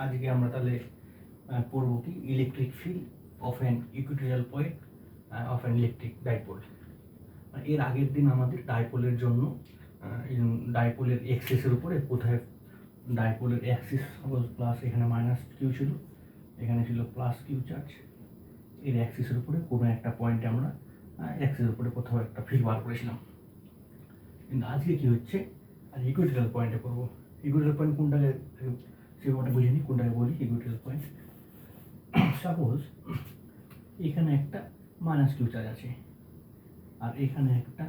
আজকে আমরা তাহলে পড়ব কি electric field of an equatorial point of an electric dipole. এর আগের দিন আমাদের ডাইপোলের জন্য ডাইপোলের এক্সিসের উপরে কোথায় ডাইপোলের অ্যাক্সিস সাপোজ প্লাস, এখানে মাইনাস কিউ ছিল, এখানে ছিল প্লাস কিউ চার্জ, এর অ্যাক্সিসের উপরে কোনো একটা পয়েন্টে আমরা অ্যাক্সিসের উপরে কোথাও একটা ফিল্ড বার করেছিলাম। কিন্তু আজকে কী হচ্ছে, আর ইকুইটোরিয়াল পয়েন্টে করবো। ইকুইটোরিয়াল পয়েন্ট কোনটাকে সেটা বুঝিনি, কোনটাকে বলি ইকুইটোরিয়াল পয়েন্ট। সাপোজ এখানে একটা মাইনাস কিউ চার্জ আছে আর এখানে একটা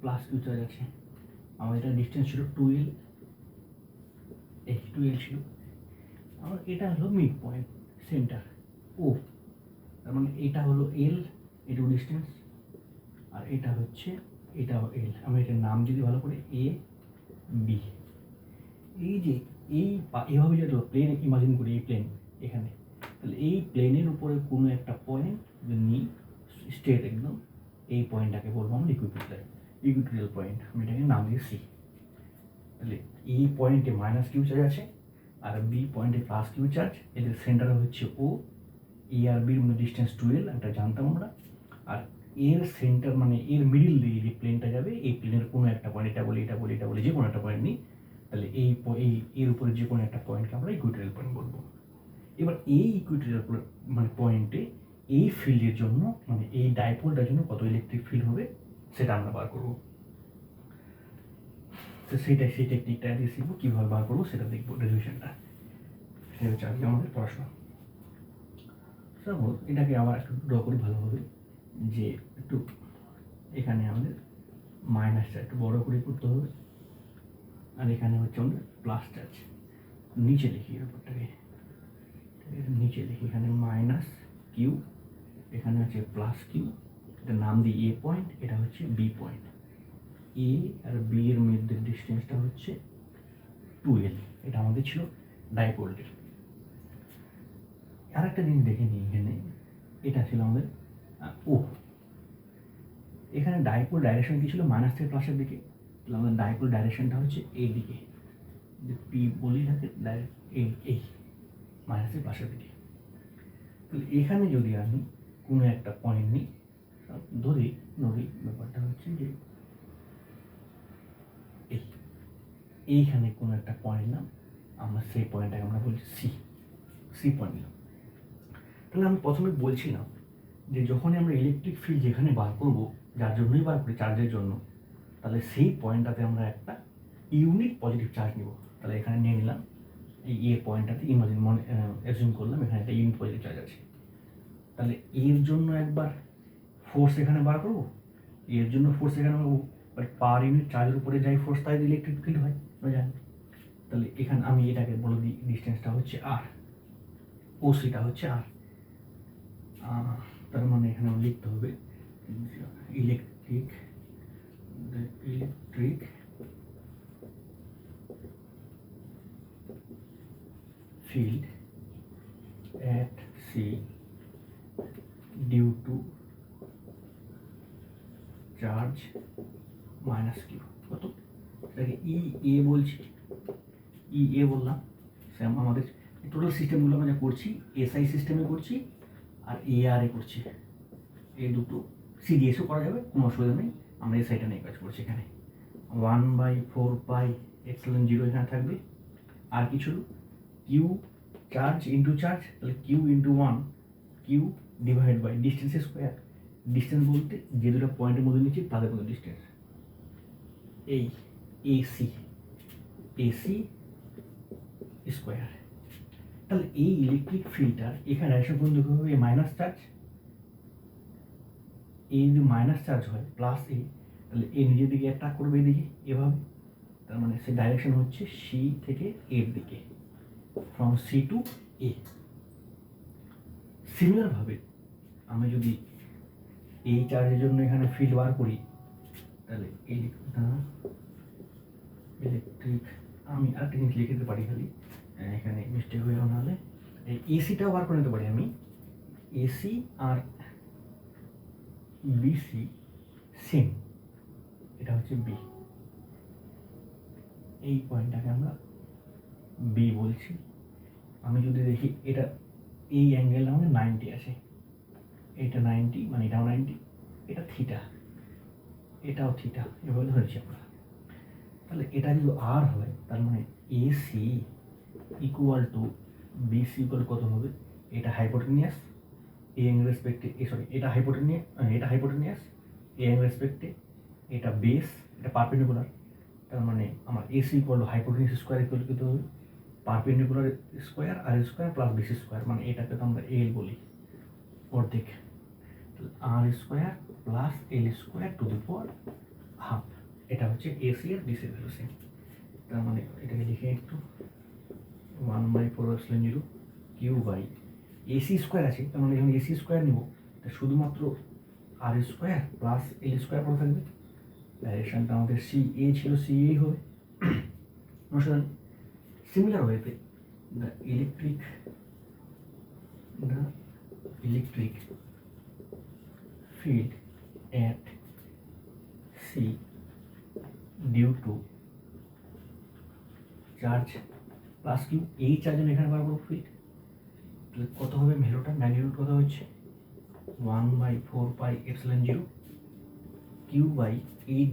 প্লাস কিউ চার্জ আছে। আমার এটা ডিস্টেন্স ছিল 2L, এই 2L ছিল। আমার এটা হলো মিড পয়েন্ট, সেন্টার ও, তার মানে এটা হলো L, এটুকু ডিস্টেন্স, আর এটা হচ্ছে এটাও L। আমি এটার নাম যদি ভালো করে A B। এই যে এইভাবে যদি প্লেন ইমাজিন করি, এই প্লেন এখানে, তাহলে এই প্লেনের উপরে কোনো একটা পয়েন্ট নিই স্ট্রেট একদম, এই পয়েন্টটাকে বলবো আমরা ইকুইটোরিয়াল পয়েন্ট। আমি এটাকে নাম দিয়ে সি। তাহলে এই পয়েন্টে মাইনাস কিউ চার্জ আছে আর বি পয়েন্টে প্লাস কিউ চার্জ, এদের সেন্টার হচ্ছে ও। এ আর বির মধ্যে ডিস্টেন্স 2L, এটা জানতাম আমরা। আর এর সেন্টার মানে এর মিডিল দিয়ে যে প্লেনটা যাবে, এই প্লেনের কোনো একটা পয়েন্ট, এটা বলি যে কোনো একটা পয়েন্ট নিই, তাহলে এর উপরে যে কোনো একটা পয়েন্টকে আমরা ইকুইটোরিয়াল পয়েন্ট বলবো। এবার এই ইকুইটোরিয়াল মানে পয়েন্টে এই ফিল্ডের জন্য, মানে এই ডাইপোলটার জন্য কত ইলেকট্রিক ফিল্ড হবে সেটা আমরা বার করবো। তো সেই টেকনিকটা দিয়ে শিখবো, কীভাবে বার করবো সেটা দেখবো, ডেরিভেশনটা। সেটা হচ্ছে আজকে আমাদের পড়াশোনা। সাপোজ এটাকে আবার একটু ড্র করি ভালোভাবে, যে একটু এখানে আমাদের মাইনাসটা একটু বড় করে করতে হবে, আর এখানে হচ্ছে আমাদের প্লাস চার্জ। নিচে লিখি ব্যাপারটাকে, নিচে লিখি, এখানে মাইনাস কিউ, এখানে হচ্ছে প্লাস কিউ, এটা নাম দিই এ পয়েন্ট, এটা হচ্ছে বি পয়েন্ট। এ আর বি এর মধ্যে ডিস্টেন্সটা হচ্ছে 2L, এটা আমাদের ছিল ডাইপোলের। আর একটা জিনিস দেখে নিই, এখানে এটা ছিল আমাদের ও। এখানে ডাইপোল ডাইরেকশন কী ছিল, মাইনাস থেকে প্লাসের দিকে, তাহলে আমাদের ডাইপোল ডাইরেকশনটা হচ্ছে এই দিকে, পি বলি থাকে ডাইরেক্ট এই মাইনাস থেকে প্লাসের দিকে। তাহলে এখানে যদি আমি কোনো একটা পয়েন্ট নিই, ধরি ব্যাপারটা হচ্ছে যে এইখানে কোনো একটা পয়েন্ট নাম, আমরা সেই পয়েন্টটাকে আমরা বলছি সি পয়েন্ট নিলাম। তাহলে আমি প্রথমে বলছিলাম যে যখনই আমরা ইলেকট্রিক ফিল্ড যেখানে বার করব, যার জন্যই বার করি, চার্জের জন্য, তাহলে সেই পয়েন্টটাতে আমরা একটা ইউনিট পজিটিভ চার্জ নিব। তাহলে এখানে নিয়ে নিলাম এই এ পয়েন্টটাতে, অ্যাজিউম করলাম এখানে একটা ইউনিট পজিটিভ চার্জ আছে। তাহলে এর জন্য একবার ফোর্স এখানে বার করবো, এর জন্য ফোর্স এখানে পাবো, বাট পার ইউনিট চার্জের উপরে যাই ফোর্স তাই ইলেকট্রিক ফিল্ড হয়, জানি। তাহলে এখানে আমি এটাকে বলে দিই ডিস্টেন্সটা হচ্ছে আর, ও সিটা হচ্ছে আর। তার মানে এখানে লিখতে হবে electric field at C due to charge minus Q কত, এটাকে E বলছি, E বললাম। সেম আমাদের টোটাল সিস্টেমগুলো আমরা যা করছি SI সিস্টেমে করছি আর AR করছি, এই দুটো সিডিএসও করা যাবে, কোনো অসুবিধা নেই। আমরা SIটা নিয়ে কাজ করছি। এখানে 1/4πε0 এখানে থাকবে, আর কিছু কিউ চার্জ ইন্টু চার্জ, তাহলে Q into 1, Q divide by distance square. Distance বলতে যে দুটো পয়েন্টের মধ্যে নিচ্ছি তাদের মধ্যে ডিস্টেন্স, এই এসি স্কোয়ার। তাহলে এই ইলেকট্রিক ফিল্ডটার এখানে ডাইরেকশন কোন দিকে হবে, মাইনাস চার্জ। এই যদি মাইনাস চার্জ হয় প্লাস এ, তাহলে এ নিজের দিকে অ্যাট্রাক্ট করবে এদিকে এভাবে। তার মানে সে ডাইরেকশন হচ্ছে সি থেকে এর দিকে, ফ্রম সি টু এ। সিমিলারভাবে আমি যদি এই চার্জের জন্য এখানে ফিল্ড বার করি, তাহলে ইলেকট্রিক, আমি আরেকটা জিনিস লিখে দিতে পারি, খালি এখানে মিস্টেক হয়ে যাবে, নাহলে এই এসিটাও বার করে নিতে পারি আমি। এসি আর বিসি সেম, এটা হচ্ছে বি, এই পয়েন্টটাকে আমরা বি বলছি। আমি যদি দেখি এটা এই অ্যাঙ্গেলটা আমাদের 90 আছে, এটা 90 মানে এটাও 90, এটা থিটা, এটাও থিটা, এভাবে ধরেছি আমরা। তাহলে এটা যদি আর হয় তার মানে AC equal to BC equal কত হবে, এটা হাইপোটেনিয়াস এ এন রেসপেক্টে, এটা হাইপোটেনিয়াস এ এন রেসপেক্টে, এটা বেস, এটা পারপেন্ডিকুলার। তার মানে আমার AC equal to hypotenuse square equal কত হবে, perpendicular square r square plus BC square, মানে এটাকে তো আমরা এল বলি, অর্ধেক। R square plus l square to the power half, এটা হচ্ছে এসি আর বিসির ভ্যালু সেম। তার মানে এটাকে লিখে একটু 1/4 কিউ বাই এসি স্কোয়ার আছে, তার মানে যখন এসি স্কোয়ার নিব শুধুমাত্র আর স্কোয়ার প্লাস এল স্কোয়ার পড়ে থাকবে। ডাইরেকশনটা আমাদের সি এ ছিল, সি এই হবে। অনুসারে সিমিলার ওয়েতে the electric field at C due to charge plus Q, এই চার্জ আমি এখানে বার করবো ফিল্ড, তাহলে কত হবে ভ্যালুটা, ম্যাগনিটিউড কত হচ্ছে 1/4πε0 কিউ বাই এই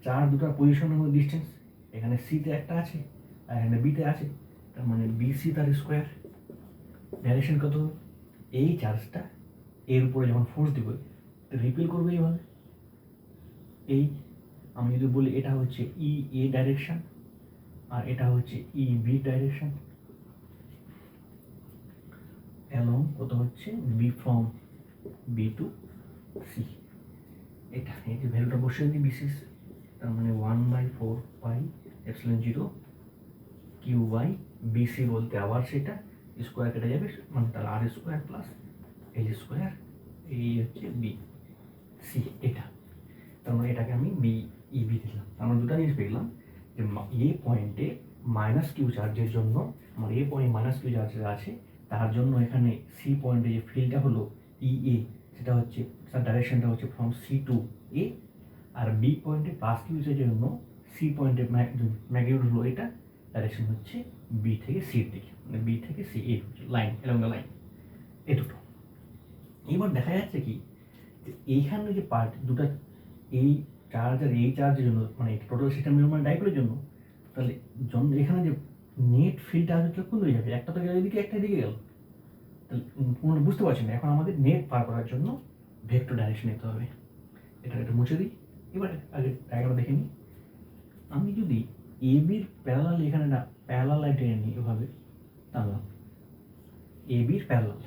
চার দুটার পজিশনের মধ্যে ডিস্টেন্স, এখানে সিতে একটা আছে আর এখানে বিতে আছে, তার মানে বিসি তার স্কোয়ার। ডাইরেকশন কত হবে, এই চার্জটা এর উপরে যখন ফোর্স দিব রিপেল করবে এইভাবে। এই আমি যদি বলি এটা হচ্ছে ই এ ডাইরেকশন আর এটা হচ্ছে ই বি ডাইরেকশন, অ্যালং কত হচ্ছে B from B to C, এটা এই যে ভ্যালুটা বসিয়ে দিই বিসিস, তার মানে 1/4πε0 কিউ বাই বিসি বলতে আবার সেটা স্কোয়ার কেটে যাবে, মানে তার আর স্কোয়ার প্লাস এল স্কোয়ার, এই হচ্ছে বি সি এটা। তার মানে এটাকে আমি বি ই বি দিলাম, তার মানে দুটো জিনিস পেলাম যে এ পয়েন্টে মাইনাস কিউ চার্জের জন্য, আমার এ পয়েন্ট মাইনাস কিউ চার্জের আছে, তার জন্য এখানে সি পয়েন্টে যে ফিল্ডটা হলো ই এ, সেটা হচ্ছে তার ডাইরেকশনটা হচ্ছে ফ্রম সি টু এ, আর বি পয়েন্টে প্লাস কিউ চার্জের জন্য সি পয়েন্টের ম্যাগনিটিউড হলো এটা, ডাইরেকশন হচ্ছে বি থেকে সির দিকে, মানে বি থেকে সি, এই হচ্ছে লাইন এলং দ্য লাইন, এ দুটো। এবার দেখা যাচ্ছে কি যে এইখানে যে পার্ট দুটা, এই চার্জ আর এই চার্জের জন্য, মানে টোটাল সিস্টেমের মানে ডাইপোলের জন্য, তাহলে এখানে যে নেট ফিল্ডটা আসলে কোন দিকে যাবে, একটা তো গেল এদিকে, একটা দিকে গেল, তাহলে পুরো বুঝতে পারছি না। এখন আমাদের নেট পার করার জন্য ভেক্টর ডাইরেকশন নিতে হবে, এটা একটু মুছে দিই। এবার আগে ডায়াগ্রামটা দেখে নিই। আমি যদি এ বির প্যারালাল এখানে না প্যারালাল লাইন টেনে নিই, এভাবে টানলাম এ বির প্যারালাল,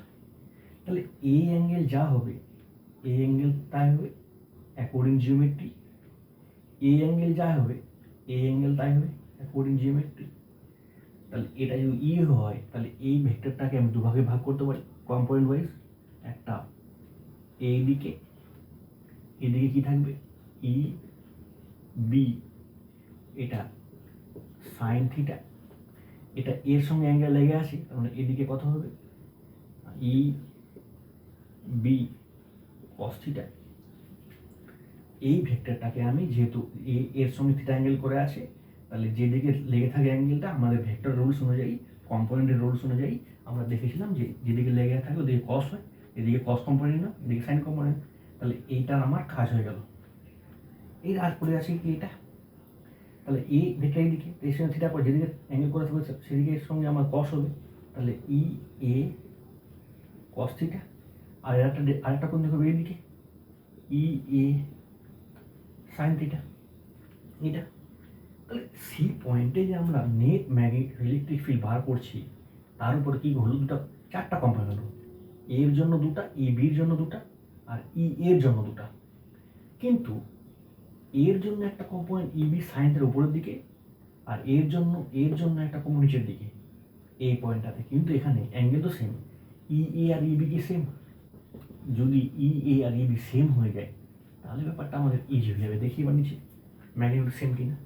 তাহলে এই অ্যাঙ্গেল যা হবে এই অ্যাঙ্গেল তাই হবে অ্যাকর্ডিং জিওমেট্রি, এই অ্যাঙ্গেল যা হবে এই অ্যাঙ্গেল তাই হবে অ্যাকর্ডিং জিওমেট্রি। তাহলে এটা যদি ই হয় তাহলে এই ভেক্টরটাকে আমি দুভাগে ভাগ করতে পারি কম্পোনেন্ট ওয়াইজ, একটা এই দিকে, এদিকে কি থাকবে ই বি, এটা সাইন থিটা, এটা এর সঙ্গে অ্যাঙ্গেল লেগে আছে, তার মানে এদিকে কত হবে ই বি কস থিটা। এই ভেক্টরটাকে আমি যেহেতু এর সঙ্গে থিটা অ্যাঙ্গেল করে আছে, তাহলে যেদিকে লেগে থাকে অ্যাঙ্গেলটা আমাদের ভেক্টর রুলস অনুযায়ী, কম্পোনেন্টের রুলস অনুযায়ী আমরা দেখেছিলাম যে যেদিকে লেগে থাকে ওদিকে কস হয়, এদিকে কস কম্পোনেন্ট না এদিকে সাইন কম্পোনেন্ট, তাহলে এইটার আমার কাজ হয়ে গেল। এই আর পড়ে আছে কি এটা, তাহলে এই ভেক্টর এইদিকে, এর সঙ্গে থিটা করে যেদিকে অ্যাঙ্গেল করে থাকবে সেদিকে এর সঙ্গে আমার কস হবে, তাহলে ই এ কস থিটা, আর আরেকটা কোন দিকে হবে এইদিকে ই এ সাইন থিটা, এটা। তাহলে সি পয়েন্টে যে আমরা নেট ইলেকট্রিক ফিল্ড বার করছি, তার উপর কি হলো দুটো চারটা কম্পোনেন্ট হলো, এর জন্য দুটা, ই বির জন্য দুটা, আর ই এর জন্য দুটা। কিন্তু এর জন্য একটা কম্পোনেন্ট ই বি সাইনের উপরের দিকে, আর এর জন্য একটা কম্পোনেন্ট নিচের দিকে এই পয়েন্টটাতে, কিন্তু এখানে অ্যাঙ্গেল তো সেম, ই এ আর ই বি কি সেম, যদি ই এ আর ই বি সেম হয়ে যায় তাহলে ব্যাপারটা আমাদের ইজি হয়ে যাবে। দেখি এবার নিচে ম্যাগনিটিউড সেম কিনা,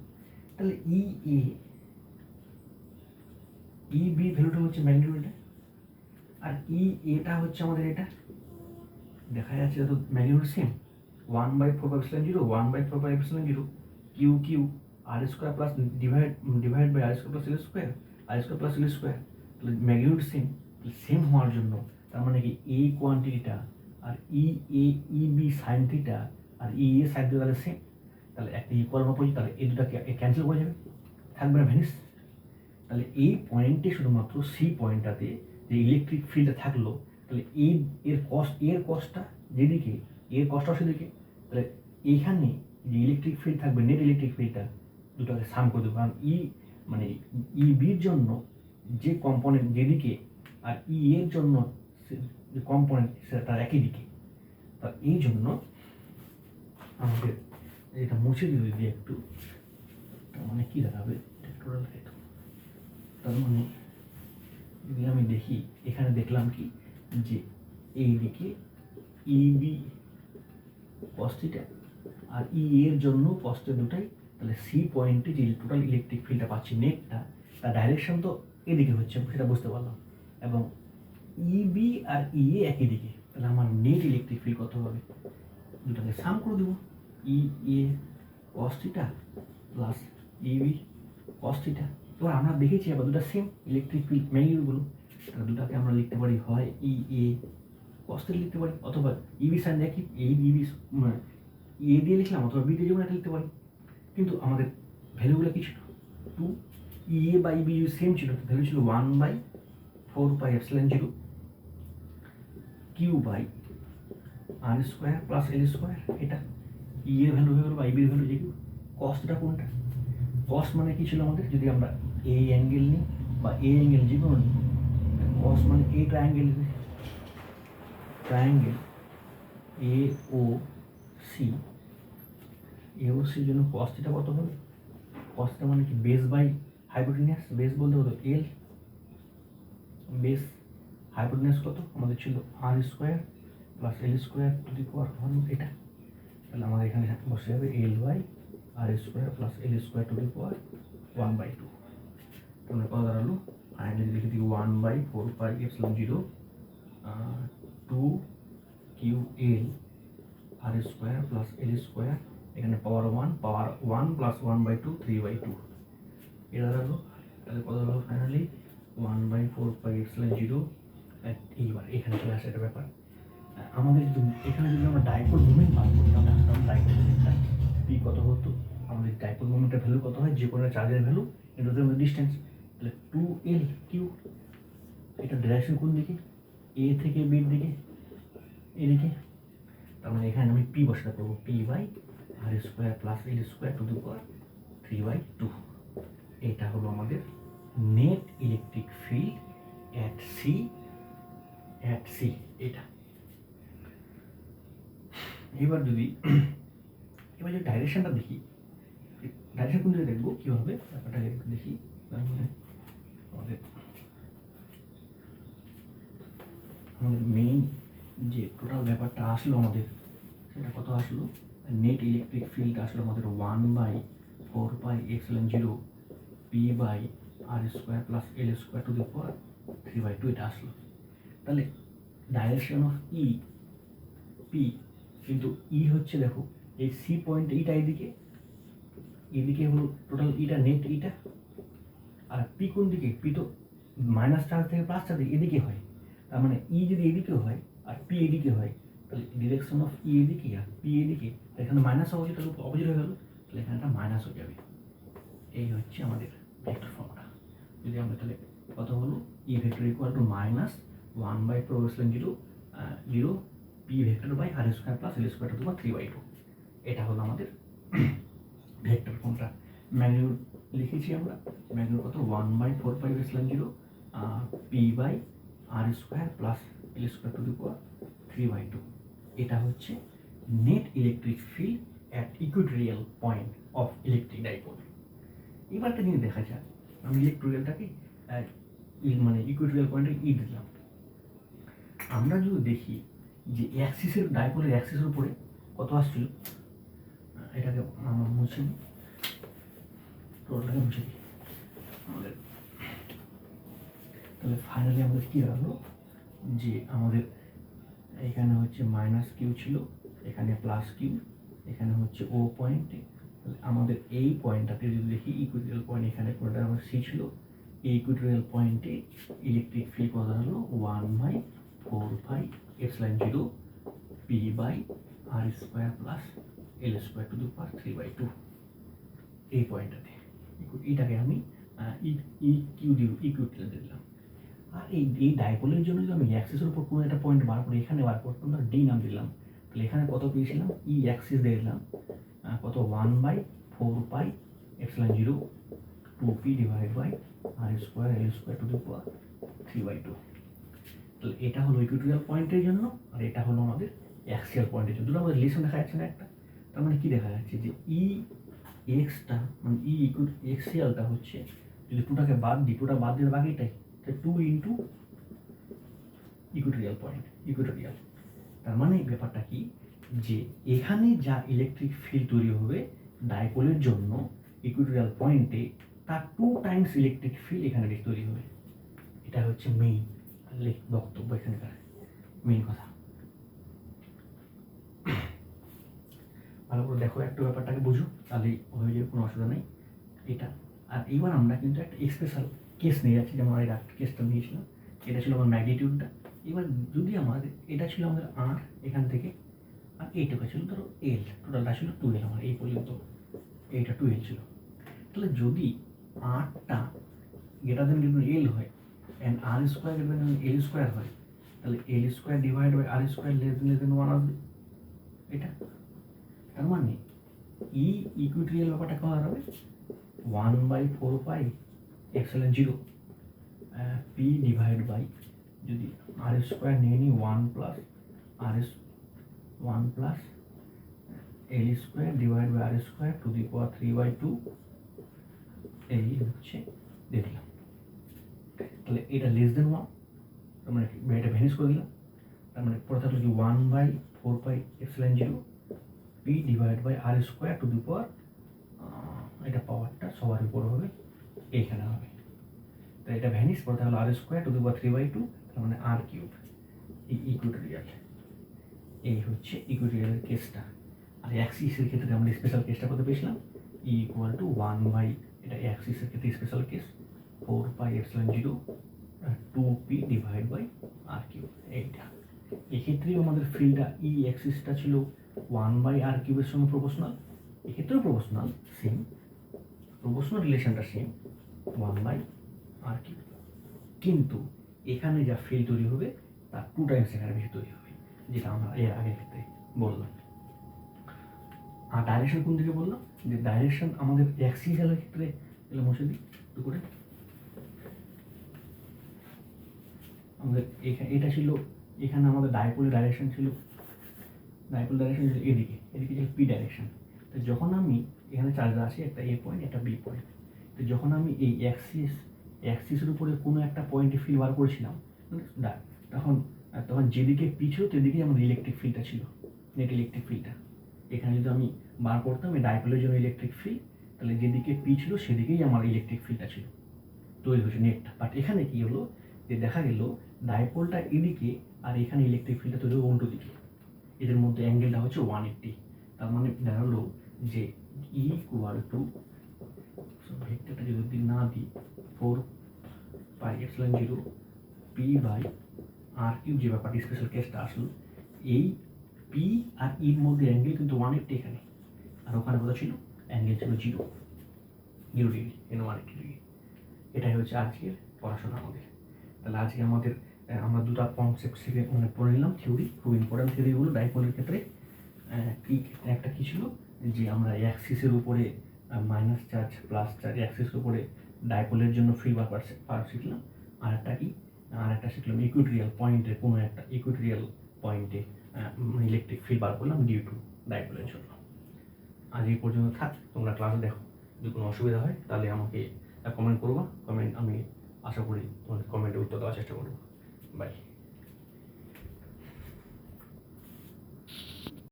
তাহলে ই এ ই বি ভ্যালুটা হচ্ছে ম্যাগনিটিউডটা, আর ই এটা হচ্ছে আমাদের এটা, দেখা যাচ্ছে তো magnitude same 1/4πε0 1/4πε0 q q r square plus divide by r square plus l square, r square plus l square, magnitude same হওয়ার জন্য তার মানে কি এই কোয়ান্টিটিটা আর ই বি সাইন থিটা আর এ সাইন থিটা তাহলে সেম, তাহলে একটা ইকুয়াল অপোজিট, তাহলে এই দুটাকে ক্যান্সেল করে যাবে, থাকবে না, ভ্যানিস। তাহলে এই পয়েন্টে শুধুমাত্র সি পয়েন্টটাতে যে ইলেকট্রিক ফিল্ডটা থাকলো, তাহলে এর কস্টটা যেদিকে, এর কস্টটা সেদিকে, তাহলে এইখানে যে ইলেকট্রিক ফিল্ড থাকবে, নেট ইলেকট্রিক ফিল্ডটা দুটাকে সাম করে দেবো, কারণ মানে ই বির জন্য যে কম্পোনেন্ট যেদিকে আর এর জন্য যে কম্পোনেন্ট সেটা তার একই দিকে। তা এই জন্য আমাদের এটা মুছে দিতে দিয়ে একটু, তার মানে কী দাঁড়াবে, টোটাল হেড, তার মানে যদি আমি দেখি এখানে দেখলাম কি যে এই দিকে বি কস থিটা আর এর জন্য কস্টে দুটাই, তাহলে সি পয়েন্টে যে টোটাল ইলেকট্রিক ফিল্ডটা পাচ্ছি নেটটা, তার ডাইরেকশন তো এদিকে হচ্ছে, সেটা বুঝতে পারলাম, এবং বি আর একই দিকে, তাহলে আমার নেট ইলেকট্রিক ফিল্ড কত হবে, দুটাকে সাম করে দেবো, A cos theta plus B cos theta. এবার আমরা দেখেছি আবার দুটা সেম ইলেকট্রিক ফিল্ড ম্যাগনিটিউডগুলো, তাহলে দুটাকে আমরা লিখতে পারি হয় এ কস থিটা লিখতে পারি, অথবা বি সাইন দেখি বি এ দিয়ে লিখলাম, অথবা বি দিয়ে যেমন একটা লিখতে পারি। কিন্তু আমাদের ভ্যালুগুলো কি ছিল, 2 বাই বি সেম ছিল, ভ্যালু ছিল 1/4πε0 q by r square plus l square. এটা এর ভ্যালু হয়ে গেলো বা বির ভ্যালু যে কস্টটা কোনটা, কস মানে কি ছিল আমাদের, যদি আমরা এই অ্যাঙ্গেল নিই বা এই অ্যাঙ্গেল যে কোনো নিই, কস মানে এই ট্রায়াঙ্গেল এ ও সির জন্য কস থিটা কত হবে, কস থিটা মানে কি বেস বাই হাইপোটেনিয়াস, বেস বলতে হতো এল, বেস হাইপোটেনিয়াস কত আমাদের ছিল r square plus l square to the power 1, এটা তাহলে আমাদের এখানে বসে যাবে l by r square plus l square to the power 1/2। তাহলে কত দাঁড়ালো, ফাইনালি লিখে দিই 1/4πε0 2 q l r square plus l square, এখানে পাওয়ার 1 প্লাস 1/2 3/2, এটা দাঁড়ালো। তাহলে কত দাঁড়ালো ফাইনালি 1/4πε0। এইবার এখানে চলে আসে একটা ব্যাপার, আমাদের এখানে যদি আমরা ডাইপোল মুভমেন্ট বার করি, আমরা ডাইপোল মুভমেন্টটা পি কত হতো, আমাদের ডাইপোল মুভমেন্টের ভ্যালু কত হয়, যে কোনো চার্জের ভ্যালু এটা হচ্ছে ডিস্টেন্স, তাহলে 2L কিউ, এটা ডিরেকশন কোন দিকে, এ থেকে বির দিকে, এদিকে, তার মানে এখানে আমি পি বসাতে পারবো, p by r square plus l square to the power 3/2। এটা হলো আমাদের net electric field at C, এটা। এবার যদি ডাইরেকশনটা দেখি, ডাইরেকশন কোন দিকে দেখবো, কী হবে ব্যাপারটাকে একটু দেখি। আমাদের মেইন যে টোটাল ব্যাপারটা আসলো আমাদের, সেটা কত আসলো, নেট ইলেকট্রিক ফিল্ড আসলো আমাদের 1/4πε0 p by r square plus l square to the power 3/2, এটা আসলো। তাহলে ডাইরেকশন অফ পি, কিন্তু হচ্ছে দেখো এই সি পয়েন্ট এইটা এদিকে হলো টোটাল ইটা নেট ইটা, আর পি কোন দিকে, পি তো মাইনাস চার্জ থেকে প্লাস চার্জ এদিকে হয়, তার মানে যদি এদিকে হয় আর পি এদিকে হয়, তাহলে ডিরেকশন অফ এদিকে আর পি এদিকে, এখানে মাইনাস অপোজিট, তাহলে অপোজিট হয়ে গেল, তাহলে এখানটা মাইনাস হয়ে যাবে। এই হচ্ছে আমাদের ভেক্টর ফর্মটা। যদি আমরা তাহলে কত হলো, vector equal to -1/4πε0 p vector by r square plus l square to the power 3/2। এটা হলো আমাদের ভেক্টর ফর্মটা। ম্যাগনিটিউড লিখেছি আমরা, ম্যাগনিটিউড কত 1/4πε0 p by r square plus l square to the power 3/2। এটা হচ্ছে net electric field at equatorial point of electric dipole. এবার একটা জিনিস দেখা যাক, আমি ইলেকট্রিক্যালটাকে মানে ইকুইটোরিয়াল পয়েন্টে দিলাম। আমরা যদি দেখি যে অ্যাক্সিসের, ডাইপোলের অ্যাক্সিসের উপরে কত আসছিল, এটাকে আমরা মুছে নিই, টোটালটাকে মুছে দিই আমাদের। তাহলে ফাইনালি আমাদের কী হলো, যে আমাদের এখানে হচ্ছে মাইনাস কিউ ছিল, এখানে প্লাস কিউ, এখানে হচ্ছে ও পয়েন্টে, আমাদের এই পয়েন্টটাতে যদি দেখি ইকুইটোরিয়াল পয়েন্ট, এখানে পয়েন্টটা আমার সি ছিল, এই ইকুইটোরিয়াল পয়েন্টে ইলেকট্রিক ফিল্ড কত হলো 1/4πε0 p/r² plus l² to the power 3/2 এই পয়েন্টটাতে। এটাকে আমি ইকুইটোরিয়াল দিলাম। আর এই ডাইপোলের জন্য যদি আমি অ্যাক্সিসের উপর কোনো একটা পয়েন্ট বার করে এখানে বার করতাম, ধর ডি নাম দিলাম, তাহলে এখানে কত পেয়েছিলাম ই অ্যাক্সিস দিয়ে দিলাম কত 1/4πε0 2p divide by r² l² to the power 3/2। তাহলে এটা হলো ইকুইটোরিয়াল পয়েন্টের জন্য, আর এটা হলো আমাদের অ্যাক্সিয়াল পয়েন্টের জন্য। দুটো আমাদের রিলেশন দেখা যাচ্ছে না একটা, তার মানে কি দেখা যাচ্ছে যে ই এক্সটা মানে ই এক্সিয়ালটা হচ্ছে, যদি টুটাকে বাদ দিই, টুটা বাদ দিয়ে বাকিটাই 2 ইন্টু ইকুইটোরিয়াল পয়েন্ট ইকুইটোরিয়াল। তার মানে ব্যাপারটা কি যে এখানে যা ইলেকট্রিক ফিল্ড তৈরি হবে ডাইপোলের জন্য ইকুইটোরিয়াল পয়েন্টে, তার 2 টাইমস ইলেকট্রিক ফিল্ড এখানে তৈরি হবে। এটা হচ্ছে মেইন বক্তব্য, এখানকার মেইন কথা। ভালো করে দেখো একটু ব্যাপারটাকে বুঝো, তাহলে হয়ে যাবে, কোনো অসুবিধা নেই এটা। আর এইবার আমরা কিন্তু একটা স্পেশাল কেস নিয়ে যাচ্ছি, যেমন এই কেসটা নিয়েছিলাম, এটা ছিল আমার ম্যাগনিটিউডটা। এবার যদি আমাদের এটা ছিল আমাদের আর এখান থেকে, আর এইটুকু ছিল ধরো এল, টোটালটা ছিল 2L, আমার এই পর্যন্ত এইটা 2L ছিল। তাহলে যদি আরটা গ্রেটার দেন এল হয় and r² greater than l² হয়, তাহলে l² divide by r² less than 1 আসবে এটা। তার মানে ই ইকুইটোরিয়াল ব্যাপারটা করা হবে 1/4πε0 p ডিভাইড বাই, যদি r² নিয়ে নিই 1 plus l² divide by r² to the power 3/2, এই হচ্ছে দেখলাম। তাহলে এটা লেস দেন 1, তার মানে এটা ভ্যানিশ করে দিলাম। তার মানে পরে থাকলো কি 1/4πε0 p divide by r² to the power, এটা পাওয়ারটা সবার উপর হবে, এইখানে হবে। তো এটা ভ্যানিশ, পরে থাকলো r² টু দি পাওয়ার 3/2, তার মানে r3। এই ইকুইটোরিয়াল, এই হচ্ছে ইকুইটোরিয়ালের কেসটা। আর অ্যাক্সিসের ক্ষেত্রে আমরা স্পেশাল কেসটা কত পেয়েছিলাম, ই ইকুয়াল টু 1/, এটা অ্যাক্সিসের ক্ষেত্রে special case 4πε0 2p divide by r3। এইটা এক্ষেত্রেও আমাদের ফিল্ডটা ই অ্যাক্সিসটা ছিল 1/r³ এর সঙ্গে প্রপোর্শনাল, এক্ষেত্রেও প্রপোর্শনাল, সেম প্রপোর্শনাল রিলেশনটা সেম 1/r³, কিন্তু এখানে যা ফিল্ড তৈরি হবে তার 2 টাইমস এখানে বেশি তৈরি হবে, যেটা আমরা এর আগের ক্ষেত্রে বললাম। আর ডাইরেকশন কোন দিকে বললাম, যে ডাইরেকশন আমাদের অ্যাক্সিয়ালের ক্ষেত্রে এগুলো মুছে দিই একটু করে। আমাদের এটা ছিল, এখানে আমাদের ডাইপোল ডাইরেকশন ছিল এদিকে ছিল পি ডাইরেকশন। তো যখন আমি এখানে চার্জ আছে একটা এ পয়েন্ট একটা বি পয়েন্ট, তো যখন আমি এই অ্যাক্সিসের উপরে কোনো একটা পয়েন্টে ফিল্ড বার করেছিলাম, তখন যেদিকে পি ছিল সেদিকেই আমাদের ইলেকট্রিক ফিল্ডটা ছিল, নেট ইলেকট্রিক ফিল্ডটা। এখানে যদি আমি বার করতাম এই ডাইপোলের জন্য ইলেকট্রিক ফিল্ড, তাহলে যেদিকে পি ছিল সেদিকেই আমার ইলেকট্রিক ফিল্ডটা ছিল, তৈরি হয়েছে নেটটা। বাট এখানে কি হলো, যে দেখা গেল ডাইপোলটা এদিকে আর এখানে ইলেকট্রিক ফিল্ডটা তৈরি হবে উল্টো দিকে, এদের মধ্যে অ্যাঙ্গেলটা হচ্ছে 180। তার মানে দাঁড়ালো যে ই ইকুয়াল টু, ভেক্টরটা যদি না দিই, 4πε0 p/r³ যে ব্যাপারটা স্পেশাল কেসটা আসলো, এই পি আর ইর মধ্যে অ্যাঙ্গেল কিন্তু 180 এখানে, আর ওখানে কত ছিল, অ্যাঙ্গেল ছিল 0 ডিগ্রি, 180 ডিগ্রি। এটাই হচ্ছে আজকের পড়াশোনা আমাদের। তাহলে আজকে আমরা দুটো কনসেপ্ট শিখে পড়ে নিলাম, থিওরি, খুব ইম্পর্টেন্ট থিওরিগুলো ডাইপোলের ক্ষেত্রে। একটা কী ছিল, যে আমরা অ্যাক্সিসের উপরে মাইনাস চার্জ প্লাস চার্জ, অ্যাক্সিসের উপরে ডাইপোলের জন্য ফিল্ড বার শিখলাম। আর একটা শিখলাম ইকুইটোরিয়াল পয়েন্টে, কোনো একটা ইকুইটোরিয়াল পয়েন্টে ইলেকট্রিক ফিল্ড বার করলাম ডিউ টু ডাইপোলের জন্য। আজ এই পর্যন্ত থাক, তোমরা ক্লাসে দেখো, যদি কোনো অসুবিধা হয় তাহলে আমাকে কমেন্ট করবা, আমি আশা করি তোমাদের কমেন্টে উত্তর দেওয়ার চেষ্টা করবো। বাই।